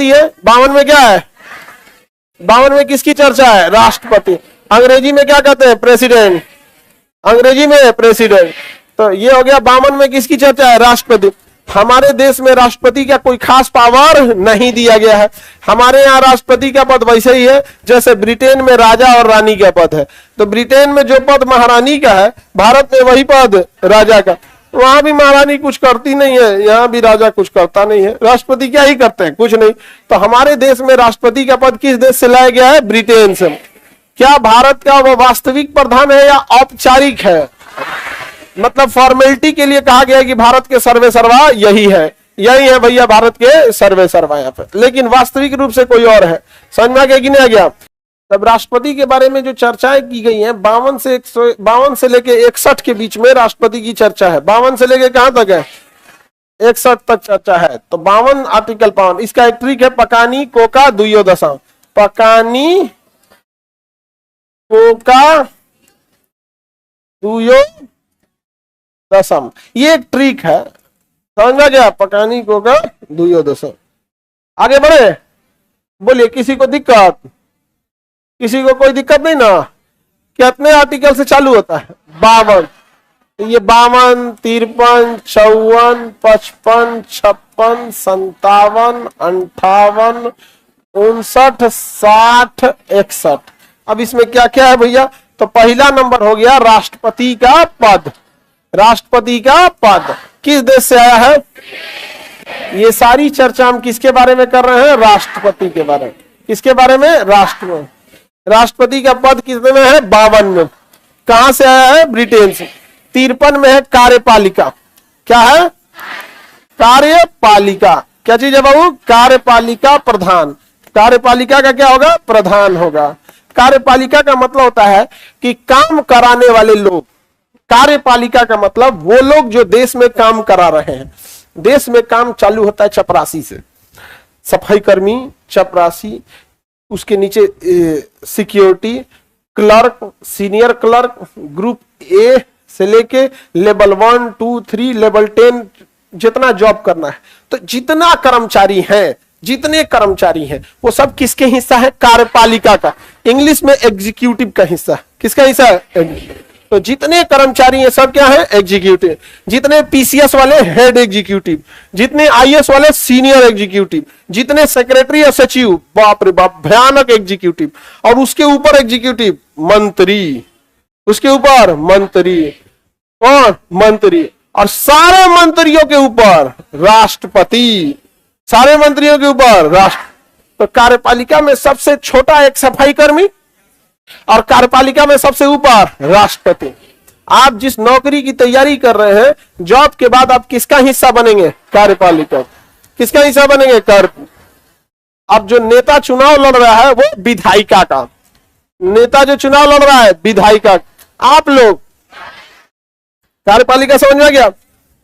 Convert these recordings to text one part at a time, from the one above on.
है 52 में क्या है? 52 में किसकी चर्चा है? राष्ट्रपति। अंग्रेजी में क्या कहते हैं? प्रेसिडेंट। अंग्रेजी में प्रेसिडेंट। तो ये हो गया 52 में किसकी चर्चा है? राष्ट्रपति। हमारे देश में राष्ट्रपति का कोई खास पावर नहीं दिया गया है। हमारे यहाँ राष्ट्रपति का पद वैसे ही है जैसे ब्रिटेन में राजा और रानी का पद है। तो ब्रिटेन में जो पद महारानी का है, भारत में वही पद राजा का। वहां भी महारानी कुछ करती नहीं है, यहाँ भी राजा कुछ करता नहीं है। राष्ट्रपति क्या ही करते हैं? कुछ नहीं। तो हमारे देश में राष्ट्रपति का पद किस देश से लाया गया है? ब्रिटेन से। क्या भारत का वो वास्तविक प्रधान है या औपचारिक है? मतलब फॉर्मेलिटी के लिए कहा गया है कि भारत के सर्वे सर्वा यही है, यही है भैया भारत के सर्वे सर्वा यहाँ पे, लेकिन वास्तविक रूप से कोई और है। समझ में आ गया कि नहीं आ गया? तब राष्ट्रपति के बारे में जो चर्चाएं की गई हैं 52 से लेके 61 के बीच में राष्ट्रपति की चर्चा है। 52 से लेके कहां तक है? 61 तक चर्चा है। तो 52 आर्टिकल 52 इसका एक ट्रिक है, पकानी कोका दुयो दशा। पकानी कोका दुयो दशम, ये एक ट्रिक है, समझा गया? पकानी कोका दुयो दशम। आगे बढ़े, बोलिए किसी को दिक्कत? किसी को कोई दिक्कत नहीं ना? कितने आर्टिकल से चालू होता है? 52। ये 52, 53, 54, 55, 56, 57, 58, 59, 60, 61। अब इसमें क्या क्या है भैया? तो पहला नंबर हो गया राष्ट्रपति का पद। राष्ट्रपति का पद किस देश से आया है? ये सारी चर्चा हम किसके बारे में कर रहे हैं? राष्ट्रपति के बारे में। किसके बारे में? राष्ट्रपति का पद कितने में है? 52 में। कहां से आया है? ब्रिटेन से। 53 में है कार्यपालिका। क्या है? कार्यपालिका। क्या चीज है बाबू? कार्यपालिका प्रधान। कार्यपालिका का क्या होगा? प्रधान होगा। कार्यपालिका का मतलब होता है कि काम कराने वाले लोग। कार्यपालिका का मतलब वो लोग जो देश में काम करा रहे हैं। देश में काम चालू होता है चपरासी से, सफाई कर्मी, चपरासी, उसके नीचे security, clerk, senior clerk, group A से लेके लेवल 1, 2, 3, लेवल 10 जितना जॉब करना है। तो जितना जितने कर्मचारी हैं वो सब किसके हिस्सा है? कार्यपालिका का। इंग्लिश में एग्जीक्यूटिव का हिस्सा। किसका हिस्सा है? तो जितने कर्मचारी हैं सब क्या है? एग्जीक्यूटिव। जितने पीसीएस वाले हेड एग्जीक्यूटिव, जितने आईएएस वाले सीनियर एग्जीक्यूटिव, जितने सेक्रेटरी और सचिव, बाप रे बाप भयानक एग्जीक्यूटिव, और उसके ऊपर एग्जीक्यूटिव मंत्री, उसके ऊपर मंत्री, कौन? मंत्री, और सारे मंत्रियों के ऊपर राष्ट्रपति। सारे मंत्रियों के ऊपर राष्ट्र। तो कार्यपालिका में सबसे छोटा एक सफाई कर्मी और कार्यपालिका में सबसे ऊपर राष्ट्रपति। आप जिस नौकरी की तैयारी कर रहे हैं, जॉब के बाद आप किसका हिस्सा बनेंगे? कार्यपालिका। किसका हिस्सा बनेंगे? अब जो नेता चुनाव लड़ रहा है वो विधायिका का। नेता जो चुनाव लड़ रहा है विधायिका। आप लोग कार्यपालिका। समझ में आ गया?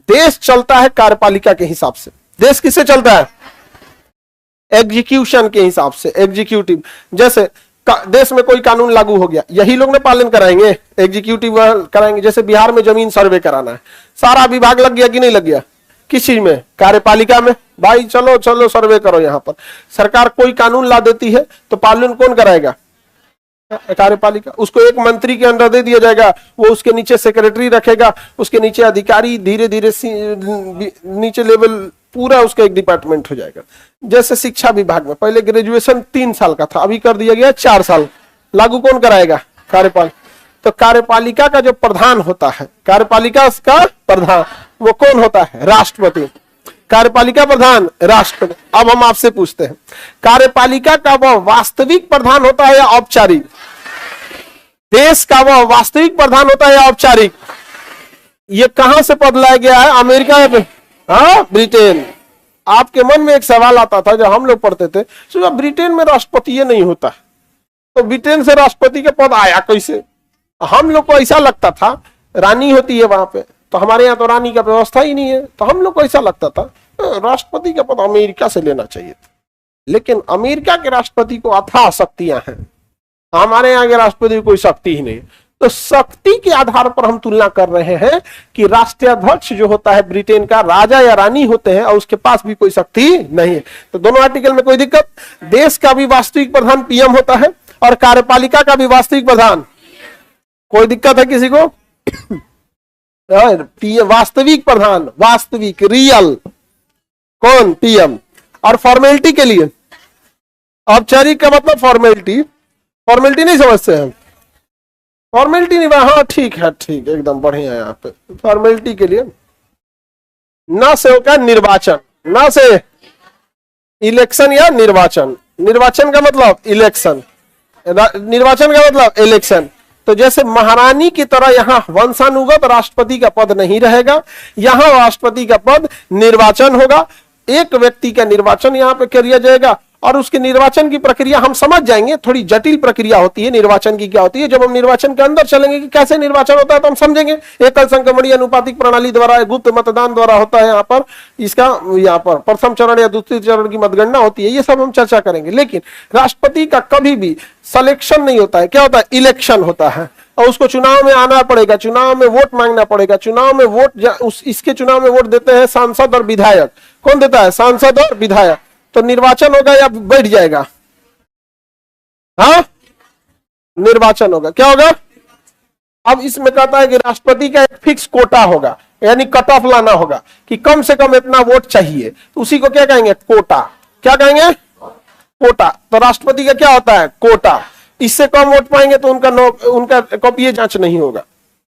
देश चलता है कार्यपालिका के हिसाब से। देश किससे चलता है? एग्जीक्यूशन के हिसाब से, एग्जीक्यूटिव। जैसे देश में कोई कानून लागू हो गया, यही लोग ने पालन कराएंगे, एग्जीक्यूटिव कराएंगे। जैसे बिहार में जमीन सर्वे कराना है, सारा विभाग लग गया कि नहीं लग गया? किस चीज में? कार्यपालिका में। भाई चलो चलो सर्वे करो। यहां पर सरकार कोई कानून ला देती है तो पालन कौन कराएगा? कार्यपालिका। उसको एक मंत्री के अंडर दे दिया जाएगा, वो उसके नीचे सेक्रेटरी रखेगा, उसके नीचे अधिकारी, धीरे धीरे नीचे लेवल पूरा उसका एक डिपार्टमेंट हो जाएगा। जैसे शिक्षा विभाग में पहले ग्रेजुएशन 3 साल का था, अभी कर दिया गया 4 साल। लागू कौन कराएगा? कार्यपालिका। तो कार्यपालिका का जो प्रधान होता है, कार्यपालिका का प्रधान, वो कौन होता है? राष्ट्रपति। कार्यपालिका प्रधान राष्ट्रपति। अब हम आपसे पूछते हैं, कार्यपालिका का वह वास्तविक प्रधान होता है या औपचारिक? देश का वह वास्तविक प्रधान होता है या औपचारिक? ये कहां से पद लाया गया है? अमेरिका में? हाँ, ब्रिटेन। आपके मन में एक सवाल आता था जब हम लोग पढ़ते थे, तो ब्रिटेन में राष्ट्रपति ये नहीं होता, तो ब्रिटेन से राष्ट्रपति का पद आया कैसे? हम लोग को ऐसा लगता था रानी होती है वहां पे, तो हमारे यहाँ तो रानी का व्यवस्था ही नहीं है, तो हम लोग को ऐसा लगता था राष्ट्रपति का पद अमेरिका से लेना चाहिए था। लेकिन अमेरिका के राष्ट्रपति को अथाह शक्तियां हैं, हमारे यहाँ के राष्ट्रपति को कोई शक्ति ही नहीं। तो शक्ति के आधार पर हम तुलना कर रहे हैं कि राष्ट्रीय अध्यक्ष जो होता है ब्रिटेन का, राजा या रानी होते हैं और उसके पास भी कोई शक्ति नहीं है। तो दोनों आर्टिकल में कोई दिक्कत। देश का भी वास्तविक प्रधान पीएम होता है और कार्यपालिका का भी वास्तविक प्रधान, कोई दिक्कत है किसी को? वास्तविक प्रधान, वास्तविक रियल कौन? पीएम। और फॉर्मेलिटी के लिए, औपचारिक का मतलब फॉर्मेलिटी, फॉर्मेलिटी नहीं समझते हैं? फॉर्मेलिटी नहीं, हाँ ठीक है, ठीक एकदम बढ़िया है। यहाँ पे फॉर्मेलिटी के लिए न से होगा निर्वाचन, न से इलेक्शन या निर्वाचन। निर्वाचन का मतलब इलेक्शन, निर्वाचन का मतलब इलेक्शन। तो जैसे महारानी की तरह यहां वंशानुगत राष्ट्रपति का पद नहीं रहेगा, यहां राष्ट्रपति का पद निर्वाचन होगा। एक व्यक्ति का निर्वाचन यहां पे किया जाएगा और उसके निर्वाचन की प्रक्रिया हम समझ जाएंगे, थोड़ी जटिल प्रक्रिया होती है निर्वाचन की। क्या होती है? जब हम निर्वाचन के अंदर चलेंगे कि कैसे निर्वाचन होता है तो हम समझेंगे। एकल संक्रमणीय अनुपातिक प्रणाली द्वारा, गुप्त मतदान द्वारा होता है यहाँ पर, इसका यहाँ पर प्रथम चरण या दूसरे चरण की मतगणना होती है, ये सब हम चर्चा करेंगे। लेकिन राष्ट्रपति का कभी भी सिलेक्शन नहीं होता है, क्या होता है? इलेक्शन होता है और उसको चुनाव में आना पड़ेगा, चुनाव में वोट मांगना पड़ेगा। चुनाव में वोट, इसके चुनाव में वोट देते हैं सांसद और विधायक। कौन देता है? सांसद और विधायक। तो निर्वाचन होगा या बैठ जाएगा? हाँ, निर्वाचन होगा। क्या होगा? अब इसमें कहता है कि राष्ट्रपति का एक फिक्स कोटा होगा, यानी कट ऑफ लाना होगा कि कम से कम इतना वोट चाहिए, तो उसी को क्या कहेंगे? कोटा। क्या कहेंगे? कोटा। तो राष्ट्रपति का क्या होता है? कोटा। इससे कम वोट पाएंगे तो उनका कॉपी जांच नहीं होगा,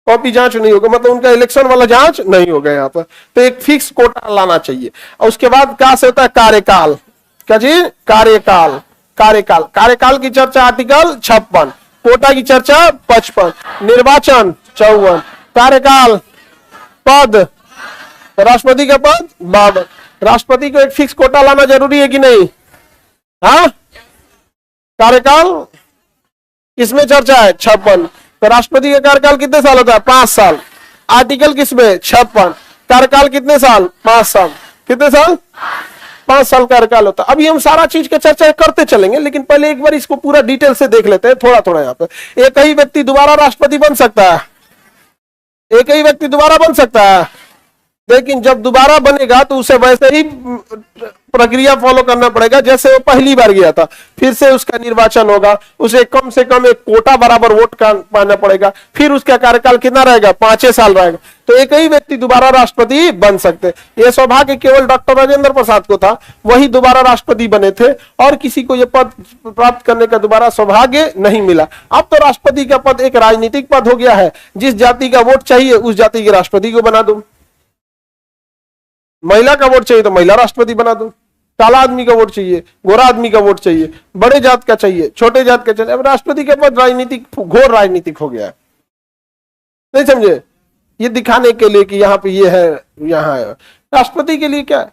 कॉपी जांच नहीं होगा, मतलब उनका इलेक्शन वाला जांच नहीं होगा यहाँ पर। तो एक फिक्स कोटा लाना चाहिए। और उसके बाद क्या से होता है? कार्यकाल। क्या जी? कार्यकाल। कार्यकाल, कार्यकाल की चर्चा आर्टिकल 56, कोटा की चर्चा 55, निर्वाचन 54, कार्यकाल, पद, राष्ट्रपति का पद 52। राष्ट्रपति को एक फिक्स कोटा लाना जरूरी है कि नहीं? हाँ, कार्यकाल किसमें चर्चा है? 56। तो राष्ट्रपति का कार्यकाल कितने साल होता है? 5 साल। आर्टिकल किसमें? 56। कार्यकाल कितने साल? 5 साल। कितने साल? 5 साल कार्यकाल होता है। अभी हम सारा चीज की चर्चा करते चलेंगे, लेकिन पहले एक बार इसको पूरा डिटेल से देख लेते हैं, थोड़ा थोड़ा। यहाँ पे एक ही व्यक्ति दोबारा राष्ट्रपति बन सकता है, एक ही व्यक्ति दोबारा बन सकता है, लेकिन जब दोबारा बनेगा तो उसे वैसे ही प्रक्रिया फॉलो करना पड़ेगा जैसे वो पहली बार गया था। फिर से उसका निर्वाचन होगा, उसे कम से कम एक कोटा बराबर वोट का पाना पड़ेगा, फिर उसका कार्यकाल कितना रहेगा? 5 साल रहेगा। तो एक ही व्यक्ति दोबारा राष्ट्रपति बन सकते। यह सौभाग्य केवल डॉक्टर राजेंद्र प्रसाद को था, वही दोबारा राष्ट्रपति बने थे, और किसी को यह पद प्राप्त करने का दोबारा सौभाग्य नहीं मिला। अब तो राष्ट्रपति का पद एक राजनीतिक पद हो गया है, जिस जाति का वोट चाहिए उस जाति के राष्ट्रपति को बना दो। महिला का वोट चाहिए तो महिला राष्ट्रपति बना दो, काला आदमी का वोट चाहिए, गोरा आदमी का वोट चाहिए, बड़े जात का चाहिए, छोटे जात का चाहिए। अब राष्ट्रपति के पद राजनीतिक, घोर राजनीतिक हो गया है। नहीं समझे? ये दिखाने के लिए कि यहाँ पे ये है, यहाँ है। राष्ट्रपति के लिए क्या है?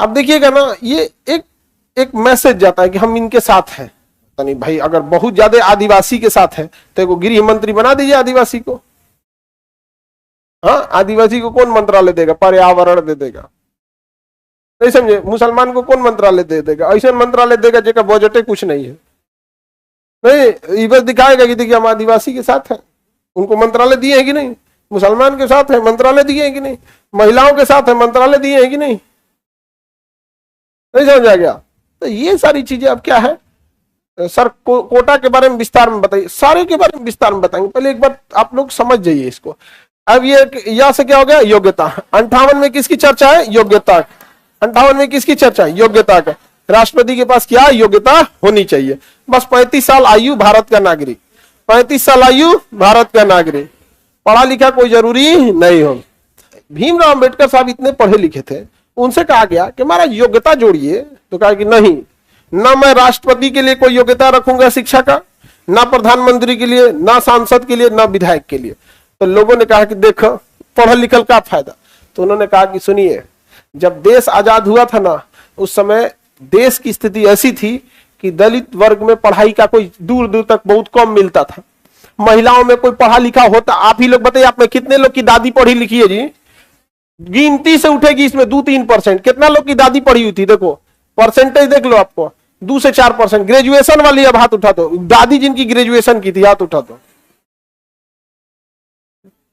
अब देखिएगा ना, ये एक मैसेज जाता है कि हम इनके साथ हैं। नहीं भाई, अगर बहुत ज्यादा आदिवासी के साथ है तो एक गृह मंत्री बना दीजिए आदिवासी को। हाँ, आदिवासी को कौन मंत्रालय देगा? पर्यावरण दे देगा। नहीं समझे? मुसलमान को कौन मंत्रालय दे देगा? ऐसा मंत्रालय देगा जेका बजटे कुछ नहीं है। नहीं, ये बस दिखाएगा कि देखिए हम आदिवासी के साथ हैं, उनको मंत्रालय दिए हैं कि नहीं? मुसलमान के साथ है, मंत्रालय दिए हैं कि नहीं? महिलाओं के साथ है, मंत्रालय दिए हैं कि नहीं? नहीं समझ आ गया? तो ये सारी चीजें अब क्या है सर, कोटा के बारे में विस्तार में बताइए, सारे के बारे में विस्तार में बताएंगे। पहले एक बार आप लोग समझ जाइए इसको। अब ये यह से क्या हो गया? योग्यता। 58 में किसकी चर्चा है? योग्यता। 58 में किसकी चर्चा है? योग्यता का। राष्ट्रपति के पास क्या योग्यता होनी चाहिए? बस 35 साल आयु, भारत का नागरिक। 35 साल आयु, भारत का नागरिक, पढ़ा लिखा कोई जरूरी नहीं हो। भीमराव अंबेडकर साहब इतने पढ़े लिखे थे, उनसे कहा गया कि हमारा योग्यता जोड़िए, तो कहा कि नहीं, ना मैं राष्ट्रपति के लिए कोई योग्यता रखूंगा शिक्षा का, ना प्रधानमंत्री के लिए, ना सांसद के लिए, ना विधायक के लिए। तो लोगों ने कहा कि देखो पढ़ल लिखल का फायदा। तो उन्होंने कहा कि सुनिए, जब देश आजाद हुआ था ना, उस समय देश की स्थिति ऐसी थी कि दलित वर्ग में पढ़ाई का कोई दूर दूर तक बहुत कम मिलता था। महिलाओं में कोई पढ़ा लिखा होता, आप ही लोग बताइए, आप में कितने लोग की दादी पढ़ी लिखी है जी? गिनती से उठेगी इसमें 2-3%। कितना लोग की दादी पढ़ी हुई थी? देखो परसेंटेज देख लो, आपको 2 से 4%। ग्रेजुएशन वाली अब हाथ उठा दो, दादी जिनकी ग्रेजुएशन की थी हाथ उठा दो।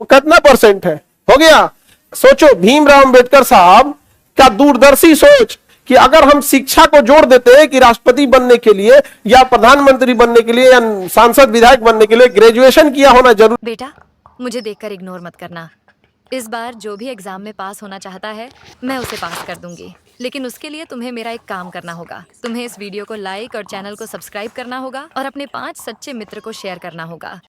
कितना परसेंट है? हो गया। सोचो भीमराव अंबेडकर साहब का दूरदर्शी सोच कि अगर हम शिक्षा को जोड़ देते हैं कि राष्ट्रपति बनने के लिए या प्रधानमंत्री बनने के लिए या सांसद विधायक बनने के लिए ग्रेजुएशन किया होना जरूरी। बेटा, मुझे देखकर इग्नोर मत करना। इस बार जो भी एग्जाम में पास होना चाहता है मैं उसे पास कर दूंगी, लेकिन उसके लिए तुम्हें मेरा एक काम करना होगा। तुम्हें इस वीडियो को लाइक और चैनल को सब्सक्राइब करना होगा और अपने 5 सच्चे मित्र को शेयर करना होगा।